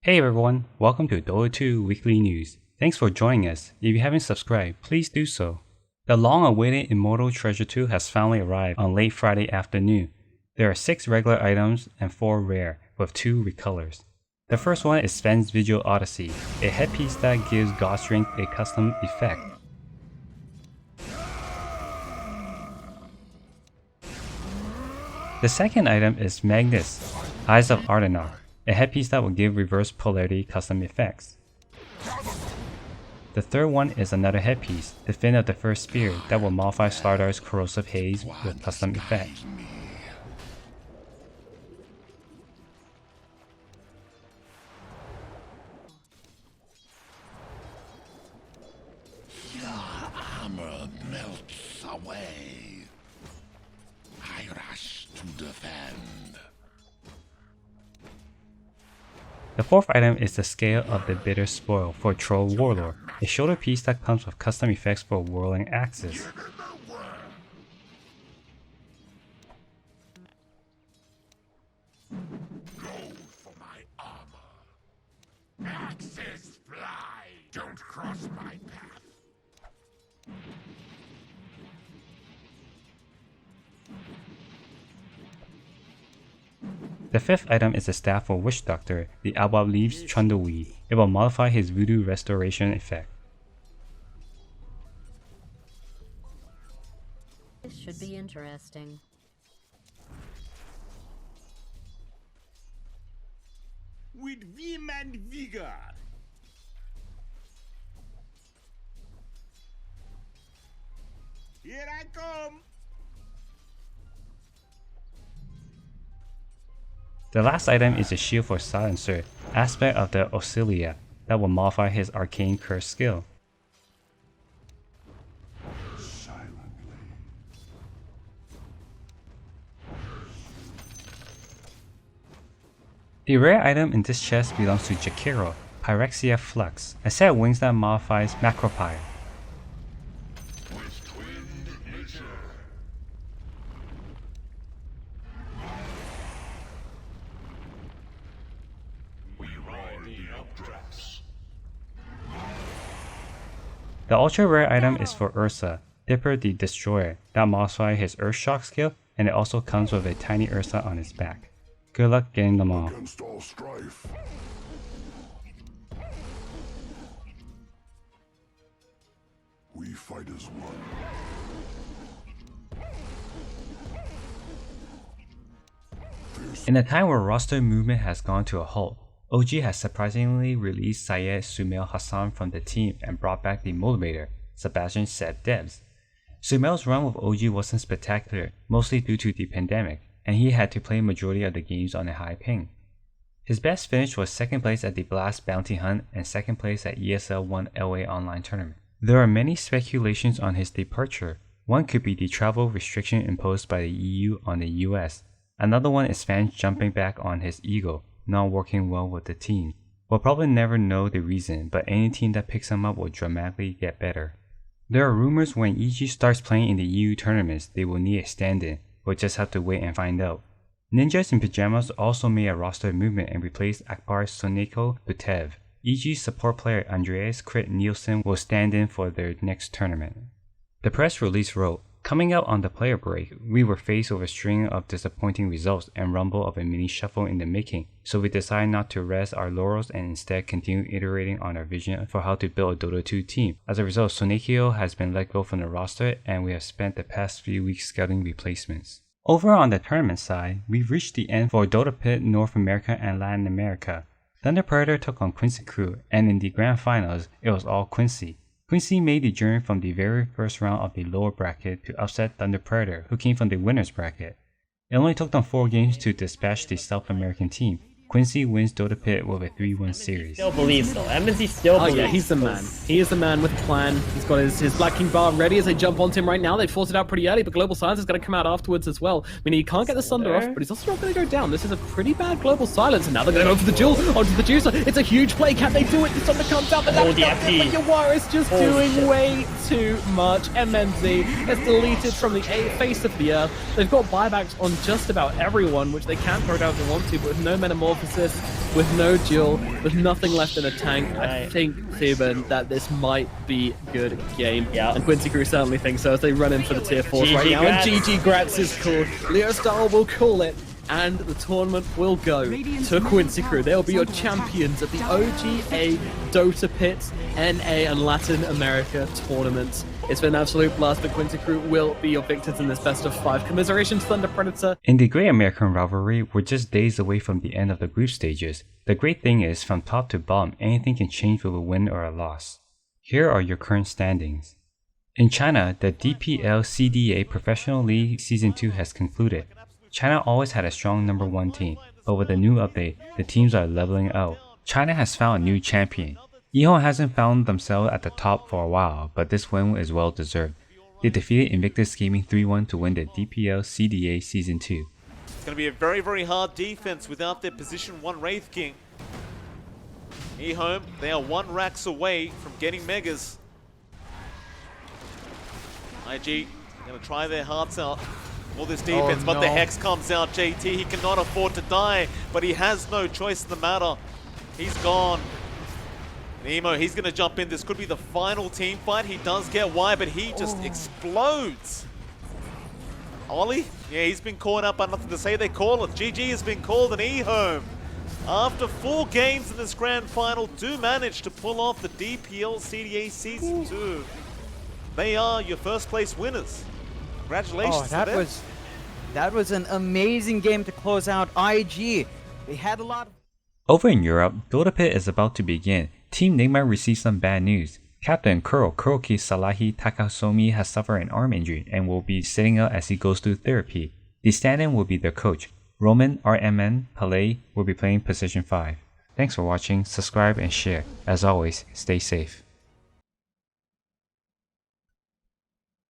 Hey everyone, welcome to Dota 2 Weekly News. Thanks for joining us. If you haven't subscribed, please do so. The long-awaited Immortal Treasure 2 has finally arrived on late Friday afternoon. There are 6 regular items and 4 rare, with 2 recolors. The first one is Sven's Visual Odyssey, a headpiece that gives God Strength a custom effect. The second item is Magnus, Eyes of Ardennar, a headpiece that will give reverse polarity custom effects. The third one is another headpiece, the Fin of the First Spear, that will modify Slardar's Corrosive Haze with custom effect. Your armor melts away. I rush to defend. The fourth item is the Scale of the Bitter Spoil for Troll Warlord, a shoulder piece that comes with custom effects for whirling axes. Go for my armor. Axes fly. Don't cross my path. The fifth item is the Staff for Witch Doctor, the Albab Leaves Trundleweed. It will modify his Voodoo Restoration effect. This should be interesting. With vim and vigor. Here I come. The last item is a Shield for Silencer, aspect of the Auxilia, that will modify his Arcane Curse skill. The rare item in this chest belongs to Jakiro, Pyrexia Flux, a set of wings that modifies Macropyre. The ultra rare item is for Ursa, Dipper the Destroyer, that modifies his Earth Shock skill, and it also comes with a tiny Ursa on his back. Good luck getting them all. Against all strife. We fight as one. In a time where roster movement has gone to a halt, OG has surprisingly released Syed SumaiL Hassan from the team and brought back the motivator, Sebastian Set Devs. SumaiL's run with OG wasn't spectacular, mostly due to the pandemic, and he had to play majority of the games on a high ping. His best finish was 2nd place at the Blast Bounty Hunt and 2nd place at ESL 1 LA Online Tournament. There are many speculations on his departure. One could be the travel restriction imposed by the EU on the US. Another one is fans jumping back on his ego, not working well with the team. We'll probably never know the reason, but any team that picks him up will dramatically get better. There are rumors when EG starts playing in the EU tournaments, they will need a stand-in. We'll just have to wait and find out. Ninjas in Pyjamas also made a roster movement and replaced Akbar Soneko Butev. EG's support player Andreas Crit Nielsen will stand in for their next tournament. The press release wrote, "Coming out on the player break, we were faced with a string of disappointing results and rumble of a mini shuffle in the making, so we decided not to rest our laurels and instead continue iterating on our vision for how to build a Dota 2 team. As a result, Sonekio has been let go from the roster and we have spent the past few weeks scouting replacements." Over on the tournament side, we've reached the end for Dota Pit North America and Latin America. Thunder Predator took on Quincy Crew, and in the grand finals, it was all Quincy. Quincy made the journey from the very first round of the lower bracket to upset Thunder Predator, who came from the winner's bracket. It only took them 4 games to dispatch the South American team. Quincy wins Dota Pit with a 3-1 series. Still believes though. MNC still believes. Oh yeah, he's the man. He is the man with a plan. He's got his Black King bar ready as they jump onto him right now. They forced it out pretty early, but Global Silence is going to come out afterwards as well. I mean, he can't get the Sunder off, but he's also not going to go down. This is a pretty bad Global Silence, and now they're going to go for the duel onto the Juicer. It's a huge play. Can they do it? The Sunder comes out, but that's not it. But Yawara is just doing way too much. MNZ is deleted from the face of the earth. They've got buybacks on just about everyone, which they can throw down if they want to, but with no metamorph assists, with no duel, with nothing left in the tank. I think, Theban, that this might be a good game. Yeah. And Quincy Crew certainly thinks so as they run in for the tier 4s right now. Grats. And GG Grats is called. Leo Style will call it. And the tournament will go to Quincy Crew. They'll be your champions at the OGA Dota Pits, NA and Latin America tournaments. It's been an absolute blast, but Quincy Crew will be your victors in this best of 5. Commiserations, Thunder Predator. In the Great American Rivalry, we're just days away from the end of the group stages. The great thing is, from top to bottom, anything can change with a win or a loss. Here are your current standings. In China, the DPL CDA Professional League Season 2 has concluded. China always had a strong number 1 team, but with the new update, the teams are leveling out. China has found a new champion. Yihon hasn't found themselves at the top for a while, but this win is well deserved. They defeated Invictus Gaming 3-1 to win the DPL CDA Season 2. It's going to be a very, very hard defense without their position 1 Wraith King. Ehome, they are 1 racks away from getting Megas. IG going to try their hearts out for this defense, but the Hex comes out. JT, he cannot afford to die, but he has no choice in the matter. He's gone. Nemo, he's going to jump in. This could be the final team fight. He does get Y, but he just explodes. Ollie, yeah, he's been caught up, but nothing to say. They call it. GG has been called, and Ehome, after 4 games in this grand final, do manage to pull off the DPL CDA Season 2. They are your first place winners. Congratulations to them. That was an amazing game to close out IG. They had a lot of... Over in Europe, Dota Pit is about to begin. Team Nigma received some bad news. Captain Kuroki Salahi Takasomi has suffered an arm injury and will be sitting out as he goes through therapy. The stand-in will be their coach. Roman RMN Palais will be playing position 5. Thanks for watching, subscribe and share. As always, stay safe.